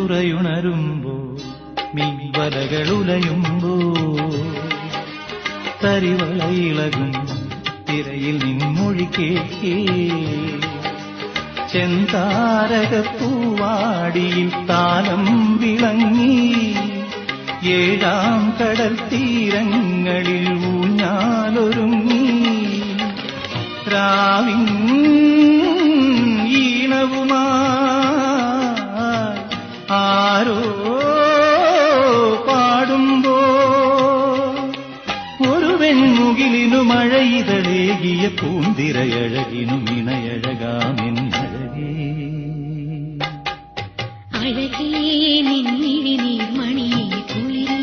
തുറയുണരുമ്പോ മീൻവലകളുലയുമ്പോ തരിവളയിളകും തിരയിൽ നിൻമൊഴി കേൾക്കേ ചെന്താരകപ്പൂവാടിയിൽ താലം വിളങ്ങി ഏഴാം കടൽ തീരങ്ങളിൽ ഊഞ്ഞാലൊരുങ്ങി രാവിൻ ഈണവുമായി ആരോ പാടുമ്പോ ഒരു വെൺമുകിലിനു മഴയിതളേകിയ പൂന്തിരയഴകിനു ഇണയഴകാമെന്നഴകേ അഴകേ നിന്നിഴി നീർമണിയെ കുളിര